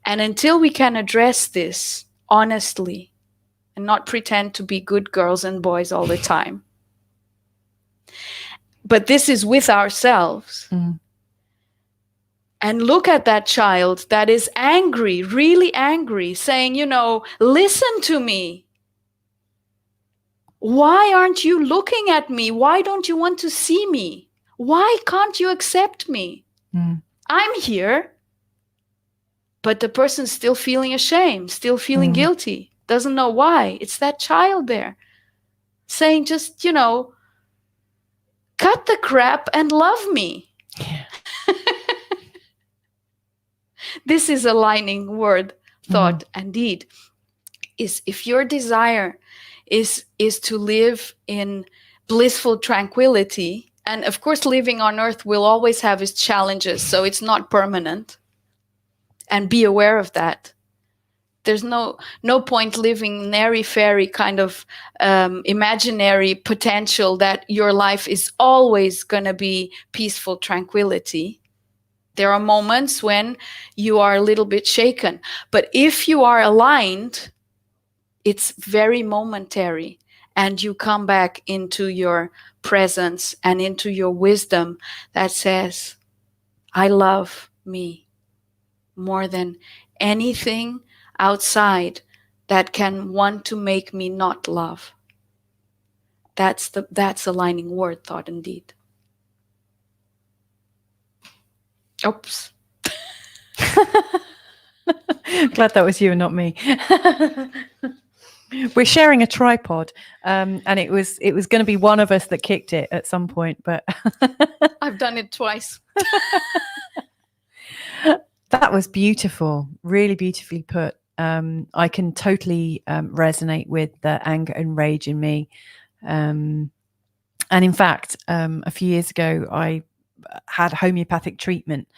And until we can address this honestly and not pretend to be good girls and boys all the time, but this is with ourselves. And look at that child that is angry, really angry, saying, listen to me. Why aren't you looking at me? Why don't you want to see me? Why can't you accept me? I'm here. But the person's still feeling ashamed, still feeling guilty, doesn't know why. It's that child there saying, just, cut the crap and love me. Yeah. This is aligning word, thought, and deed. Is if your desire is to live in blissful tranquility, and of course living on earth will always have its challenges, so it's not permanent. And be aware of that. There's no point living airy-fairy kind of imaginary potential that your life is always going to be peaceful tranquility. There are moments when you are a little bit shaken. But if you are aligned, it's very momentary. And you come back into your presence and into your wisdom that says, I love me more than anything outside that can want to make me not love. That's aligning word, thought, and deed. Oops. Glad that was you and not me. We're sharing a tripod, and it was going to be one of us that kicked it at some point, but I've done it twice. That was beautiful, really beautifully put. I can totally resonate with the anger and rage in me. And in fact, a few years ago, I had homeopathic treatment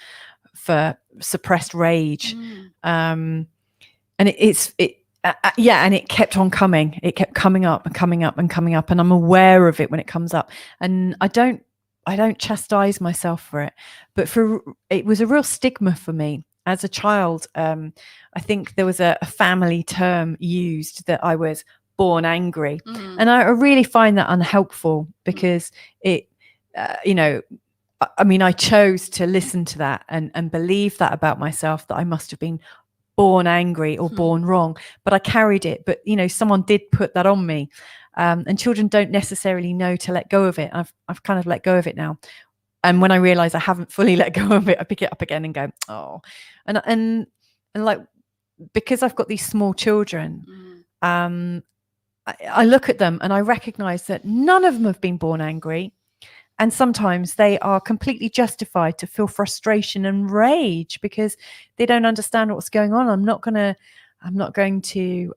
for suppressed rage. And and it kept on coming. It kept coming up and coming up and coming up. And I'm aware of it when it comes up. And I don't chastise myself for it, but it was a real stigma for me as a child. I think there was a family term used that I was born angry, and I really find that unhelpful because it, I mean, I chose to listen to that and believe that about myself, that I must have been born angry or born wrong, but I carried it. But someone did put that on me. And children don't necessarily know to let go of it. I've kind of let go of it now. And when I realize I haven't fully let go of it, I pick it up again and go, oh, and like, because I've got these small children, I look at them and I recognize that none of them have been born angry. And sometimes they are completely justified to feel frustration and rage because they don't understand what's going on. I'm not going to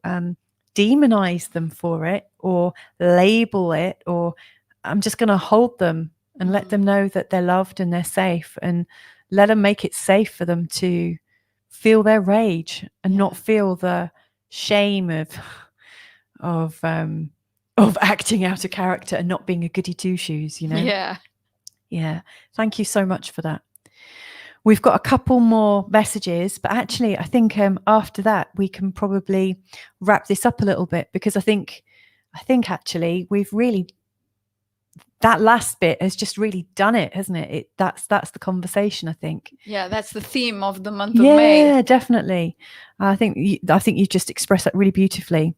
demonize them for it or label it, or I'm just going to hold them and let them know that they're loved and they're safe, and let them make it safe for them to feel their rage and not feel the shame of acting out of character and not being a goody two shoes, Yeah. Thank you so much for that. We've got a couple more messages, but actually I think after that we can probably wrap this up a little bit, because I think actually we've really, that last bit has just really done it, hasn't it? That's the conversation, I think. Yeah, that's the theme of the month of May. Yeah, definitely. I think you just expressed that really beautifully.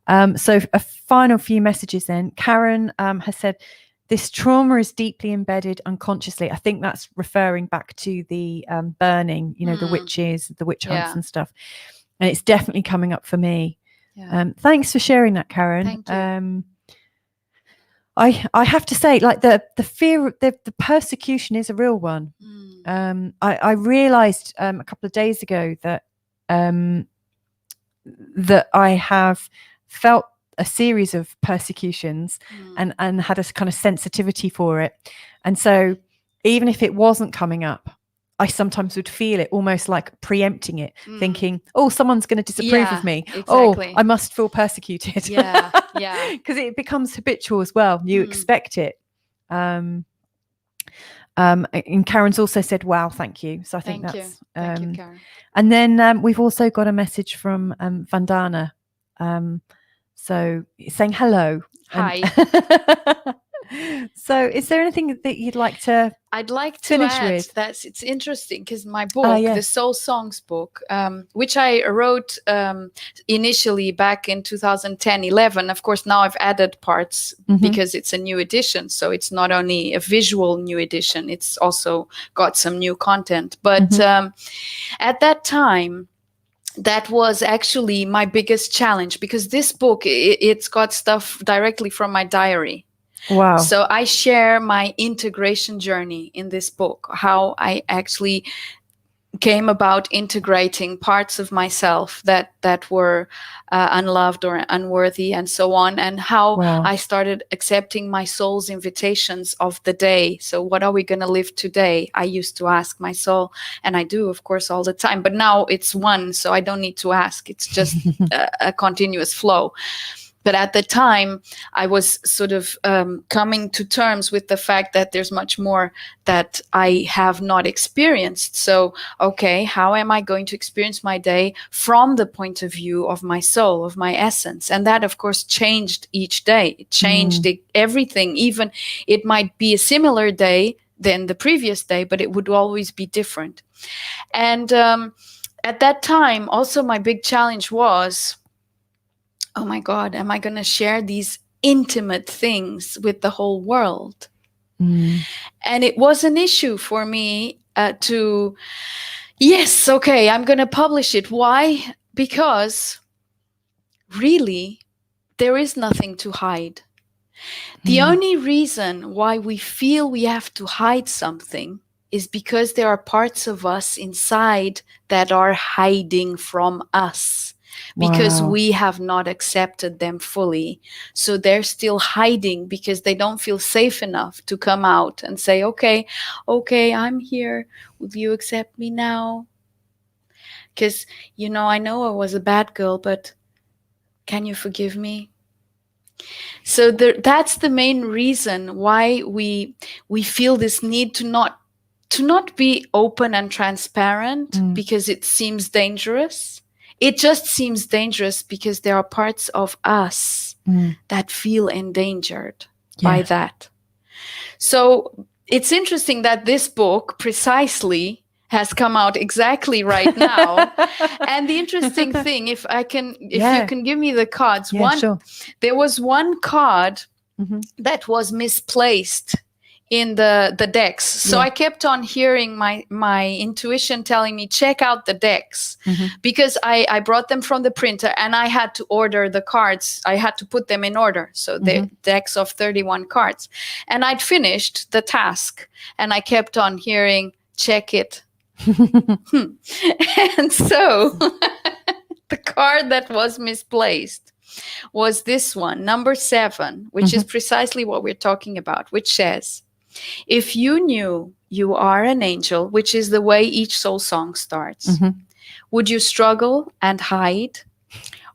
So a final few messages then. Karen has said, this trauma is deeply embedded unconsciously. I think that's referring back to the burning, the witches, the witch hunts and stuff. And it's definitely coming up for me. Yeah. Thanks for sharing that, Karen. Thank you. I have to say, like, the fear of the persecution is a real one. I realized a couple of days ago that that I have felt a series of persecutions and had a kind of sensitivity for it. And so even if it wasn't coming up, I sometimes would feel it almost like preempting it, thinking, oh, someone's going to disapprove of me. Exactly. Oh, I must feel persecuted. Yeah. Because it becomes habitual as well. You expect it. And Karen's also said, wow, thank you. So I think that's... Thank you, Karen. And then we've also got a message from Vandana. So saying hello. Hi. So is there anything that you'd like to I'd like to finish add with? it's interesting because my book, the Soul Songs book, which I wrote initially back in 2010-11, of course now I've added parts because it's a new edition, so it's not only a visual new edition, it's also got some new content. But at that time, that was actually my biggest challenge, because this book, it's got stuff directly from my diary. Wow. So I share my integration journey in this book, how I actually came about integrating parts of myself that were unloved or unworthy and so on, and how I started accepting my soul's invitations of the day. So what are we going to live today? I used to ask my soul, and I do, of course, all the time, but now it's one, so I don't need to ask. It's just a continuous flow. But at the time, I was sort of coming to terms with the fact that there's much more that I have not experienced. So, okay, how am I going to experience my day from the point of view of my soul, of my essence? And that, of course, changed each day. It changed everything. Even it might be a similar day than the previous day, but it would always be different. And at that time, also my big challenge was, oh my God, am I going to share these intimate things with the whole world? And it was an issue for me to, Yes, okay, I'm going to publish it. Why? Because really, there is nothing to hide. The only reason why we feel we have to hide something is because there are parts of us inside that are hiding from us because Wow. we have not accepted them fully. So they're still hiding because they don't feel safe enough to come out and say, okay, I'm here. Will you accept me now? Because, I know I was a bad girl, but can you forgive me? So that's the main reason why we feel this need to not be open and transparent because it seems dangerous. It just seems dangerous because there are parts of us that feel endangered by that. So it's interesting that this book precisely has come out exactly right now. And the interesting thing, if you can give me the cards, Sure. there was one card that was misplaced in the decks. So I kept on hearing my intuition telling me, check out the decks, because I brought them from the printer and I had to order the cards. I had to put them in order. So the decks of 31 cards. And I'd finished the task and I kept on hearing, check it. And so the card that was misplaced was this one, number 7, which is precisely what we're talking about, which says, if you knew you are an angel, which is the way each soul song starts, would you struggle and hide?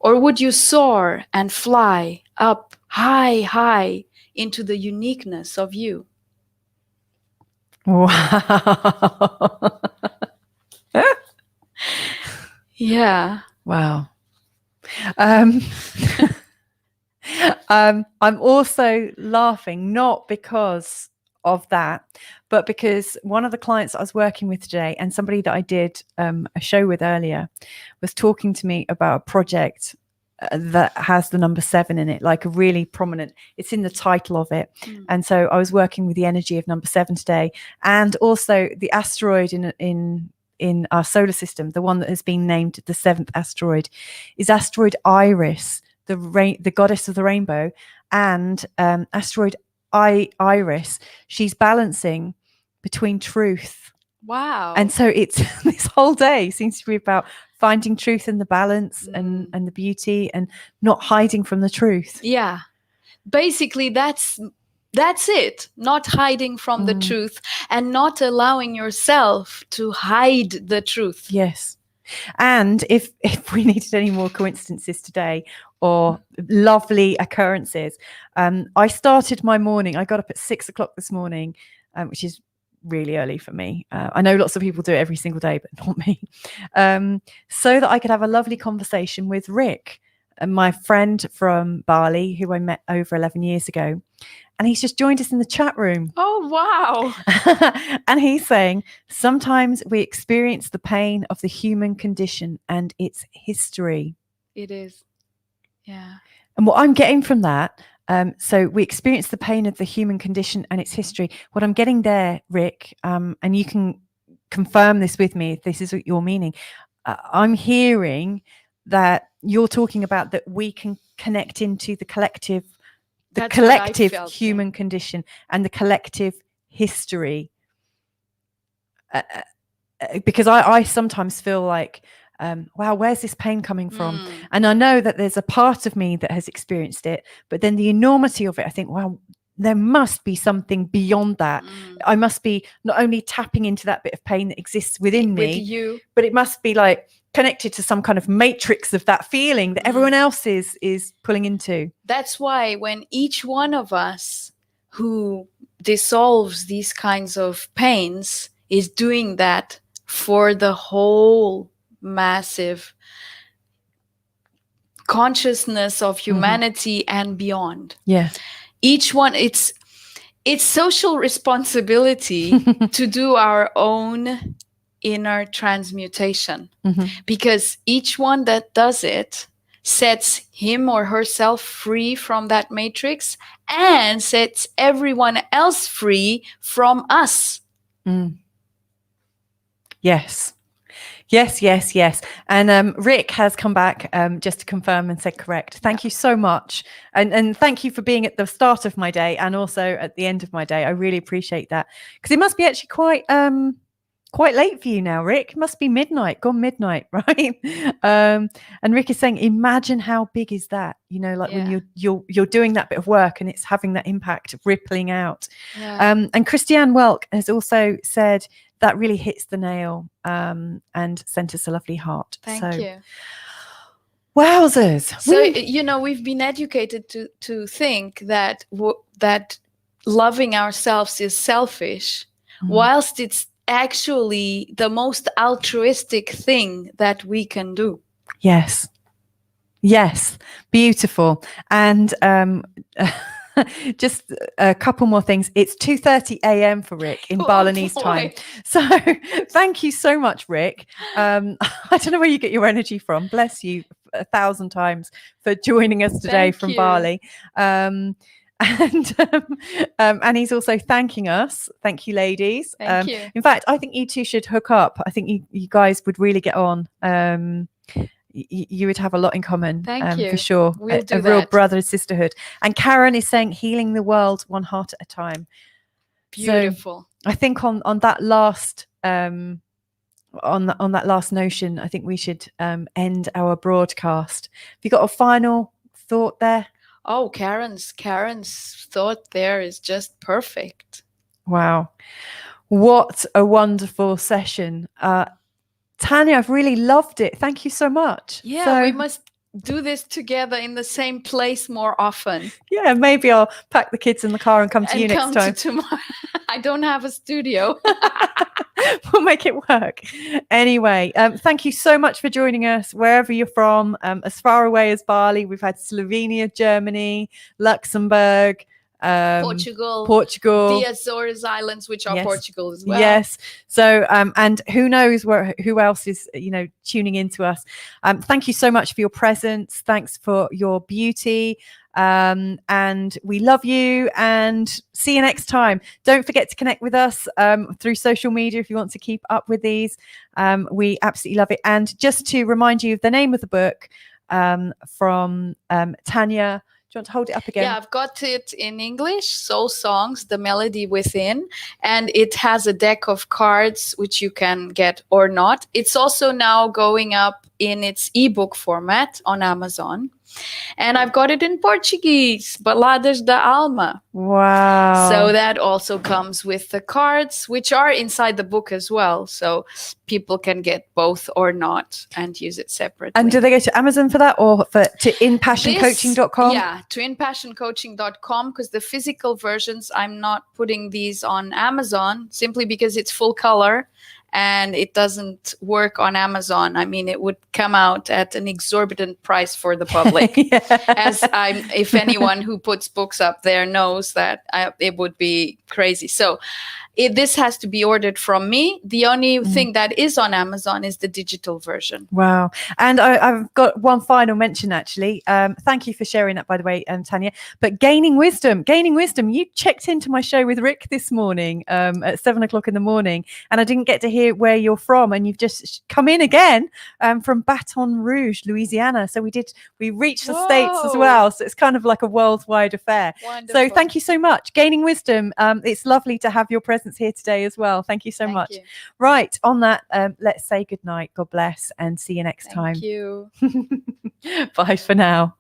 Or would you soar and fly up high, high into the uniqueness of you? Wow. Yeah. Wow. I'm also laughing, not because of that, but because one of the clients I was working with today and somebody that I did a show with earlier was talking to me about a project that has the number 7 in it, like a really prominent, it's in the title of it. And so I was working with the energy of number 7 today, and also the asteroid in our solar system, the one that has been named the 7th asteroid, is asteroid Iris, the goddess of the rainbow, and asteroid Iris, she's balancing between truth. Wow. And so it's this whole day seems to be about finding truth and the balance and the beauty and not hiding from the truth. Yeah. Basically, that's it. Not hiding from the truth and not allowing yourself to hide the truth. Yes. And if we needed any more coincidences today or lovely occurrences, I started my morning. I got up at 6 o'clock this morning, which is really early for me. I know lots of people do it every single day, but not me. So that I could have a lovely conversation with Rick, my friend from Bali, who I met over 11 years ago. And he's just joined us in the chat room. Oh, wow. And he's saying, sometimes we experience the pain of the human condition and its history. It is. Yeah. And what I'm getting from that, so we experience the pain of the human condition and its history. What I'm getting there, Rick, and you can confirm this with me if this is what you're meaning. I'm hearing that you're talking about that we can connect into the collective human condition and the collective history. Because I sometimes feel like, wow, where's this pain coming from? And I know that there's a part of me that has experienced it, but then the enormity of it, I think, wow, there must be something beyond that. I must be not only tapping into that bit of pain that exists within me, but it must be like connected to some kind of matrix of that feeling that everyone else is pulling into. That's why when each one of us who dissolves these kinds of pains is doing that for the whole massive consciousness of humanity and beyond. Yeah. Each one, it's social responsibility to do our own inner transmutation, because each one that does it sets him or herself free from that matrix and sets everyone else free from us. Yes. Yes, yes, yes. And Rick has come back just to confirm and said correct. Thank you so much. And thank you for being at the start of my day and also at the end of my day. I really appreciate that. Because it must be actually quite late for you now, Rick. It must be midnight, gone midnight, right? And Rick is saying, imagine how big is that? You know, like when you're doing that bit of work and it's having that impact rippling out. And Christiane Welk has also said that really hits the nail and sent us a lovely heart. Thank you. Wowzers. So, you know, we've been educated to think that that loving ourselves is selfish, whilst it's actually the most altruistic thing that we can do. Yes. Yes. Beautiful. And just a couple more things. It's 2:30 a.m. for Rick in Balinese time. So thank you so much, Rick. I don't know where you get your energy from. Bless you 1,000 times for joining us today from Bali. And he's also thanking us. Thank you, ladies. Thank you. In fact, I think you two should hook up. I think you guys would really get on. You would have a lot in common. Thank you. For sure. We'll do a real brother and sisterhood. And Karen is saying healing the world one heart at a time. Beautiful. So I think on that last on that last notion, I think we should end our broadcast. Have you got a final thought there? Oh, Karen's thought there is just perfect. Wow. What a wonderful session. Tanya, I've really loved it. Thank you so much. Yeah, we must do this together in the same place more often. Yeah, maybe I'll pack the kids in the car and come to you next time. Tomorrow. I don't have a studio. We'll make it work. Anyway, thank you so much for joining us wherever you're from, as far away as Bali. We've had Slovenia, Germany, Luxembourg, Portugal, the Azores Islands, which are Portugal as well. Yes. So, and who knows who else is, tuning into us. Thank you so much for your presence. Thanks for your beauty. And we love you and see you next time. Don't forget to connect with us through social media if you want to keep up with these. We absolutely love it. And just to remind you of the name of the book from Tanya. Do you want to hold it up again? Yeah, I've got it in English, Soul Songs, The Melody Within. And it has a deck of cards, which you can get or not. It's also now going up in its ebook format on Amazon. And I've got it in Portuguese, Baladas da Alma. Wow. So that also comes with the cards, which are inside the book as well. So people can get both or not and use it separately. And do they go to Amazon for that or to inpassioncoaching.com? Yeah, to inpassioncoaching.com, because the physical versions, I'm not putting these on Amazon simply because it's full color. And it doesn't work on Amazon. I mean, it would come out at an exorbitant price for the public. If anyone who puts books up there knows that it would be crazy. So this has to be ordered from me. The only thing that is on Amazon is the digital version. Wow. And I've got one final mention, actually. Thank you for sharing that, by the way, Tanya. But Gaining Wisdom, you checked into my show with Rick this morning at 7:00 in the morning, and I didn't get to hear where you're from. And you've just come in again from Baton Rouge, Louisiana. So we reached the States as well. So it's kind of like a worldwide affair. Wonderful. So thank you so much. Gaining Wisdom. It's lovely to have your presence here today as well. Thank you so much. You. Right, on that, let's say goodnight. God bless and see you next time. Thank you. Bye for now.